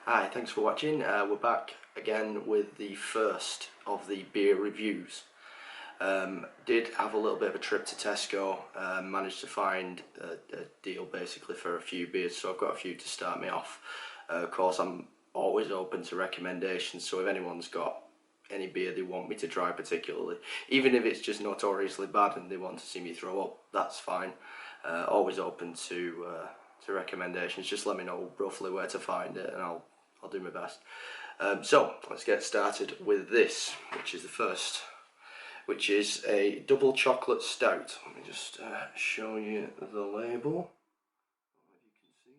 Hi, thanks for watching. We're back again with the first of the beer reviews. Did have a little bit of a trip to Tesco, managed to find a deal basically for a few beers, so I've got a few to start me off. Of course, I'm always open to recommendations, so if anyone's got any beer they want me to try particularly, even if it's just notoriously bad and they want to see me throw up, that's fine. Always open to recommendations. Just let me know roughly where to find it and I'll do my best. So let's get started with this, which is the first, which is a double chocolate stout. Let me just show you the label. If you can see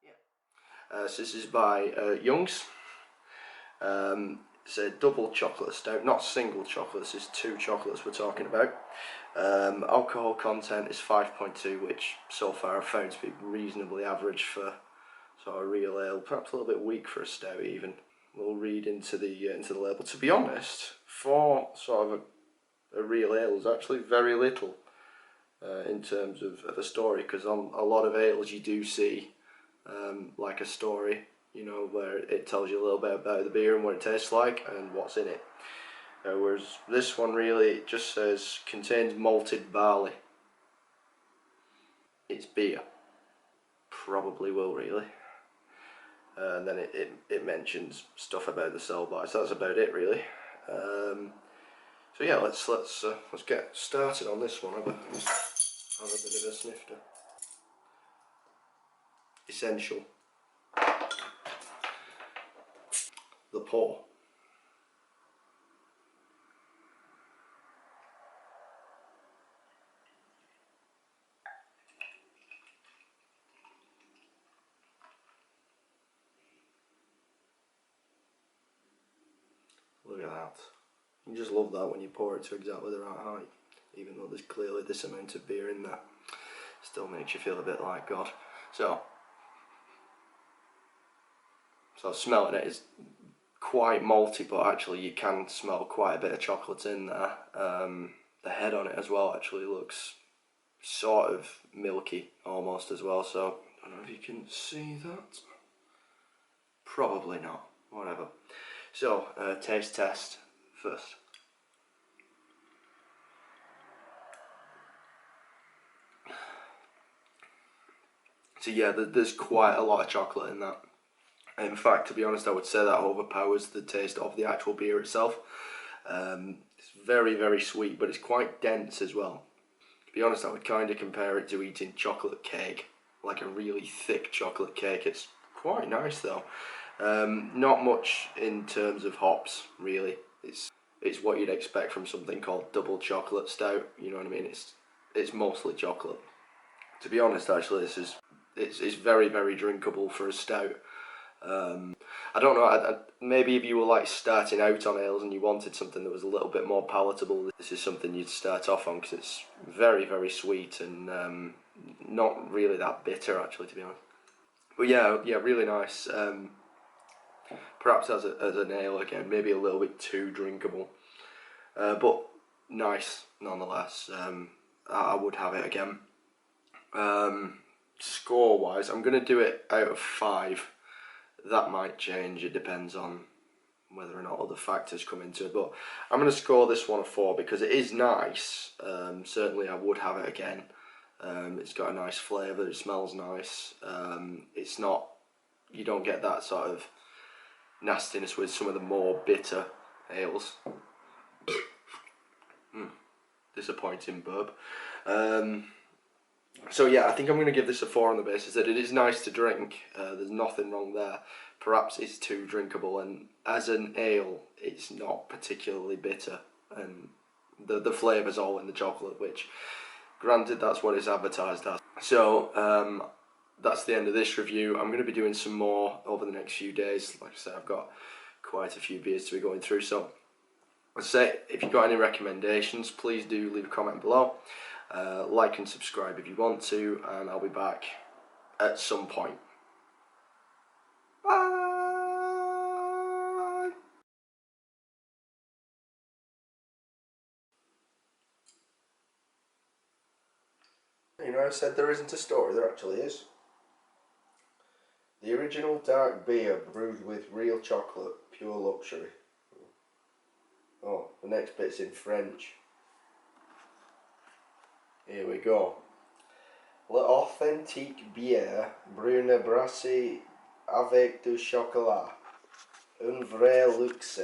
that. Yeah. So this is by Young's. It's a double chocolate stout, not single chocolate. This is two chocolates we're talking about. Alcohol content is 5.2, which so far I've found to be reasonably average for sort of real ale, perhaps a little bit weak for a stout even. We'll read into the label. To be honest, for sort of a real ale, there's actually very little in terms of a story, because on a lot of ales you do see like a story, you know, where it tells you a little bit about the beer and what it tastes like and what's in it. Whereas this one really just says contains malted barley. It's beer. Probably will really. And then it mentions stuff about the sell by, so that's about it really. So yeah, let's get started on this one. Have a bit of a snifter. Essential. The pour. Look at that. You just love that when you pour it to exactly the right height, even though there's clearly this amount of beer in there. Still makes you feel a bit like God. So smelling it is quite malty, but actually you can smell quite a bit of chocolate in there. The head on it as well actually looks sort of milky almost as well, so I don't know if you can see that. Probably not, whatever. So taste test first. So yeah, there's quite a lot of chocolate in that. In fact, to be honest, I would say that overpowers the taste of the actual beer itself. It's very, very sweet, but it's quite dense as well. To be honest, I would kind of compare it to eating chocolate cake, like a really thick chocolate cake. It's quite nice though. Not much in terms of hops, really. It's what you'd expect from something called double chocolate stout. You know what I mean? It's mostly chocolate. To be honest, actually, it's very, very drinkable for a stout. I don't know, maybe if you were like starting out on ales and you wanted something that was a little bit more palatable, this is something you'd start off on, because it's very, very sweet and not really that bitter actually, to be honest. But yeah, really nice. Perhaps as an ale again, maybe a little bit too drinkable, but nice nonetheless. I would have it again. Score wise, I'm going to do it out of 5. That might change, it depends on whether or not other factors come into it, but I'm going to score this one a 4 because it is nice. Certainly I would have it again. It's got a nice flavour, it smells nice. It's not, you don't get that sort of nastiness with some of the more bitter ales. Disappointing burp. So yeah, I think I'm going to give this a 4 on the basis that it is nice to drink. There's nothing wrong there. Perhaps it's too drinkable, and as an ale, it's not particularly bitter, and the flavour's all in the chocolate, which, granted, that's what it's advertised as. So that's the end of this review. I'm going to be doing some more over the next few days. Like I said, I've got quite a few beers to be going through, so let's say if you've got any recommendations, please do leave a comment below. Like and subscribe if you want to, and I'll be back at some point. Bye! You know, I said there isn't a story, there actually is. The original dark beer brewed with real chocolate, pure luxury. Oh, the next bit's in French. Here we go. L'authentique bière brune brassée avec du chocolat. Un vrai luxe.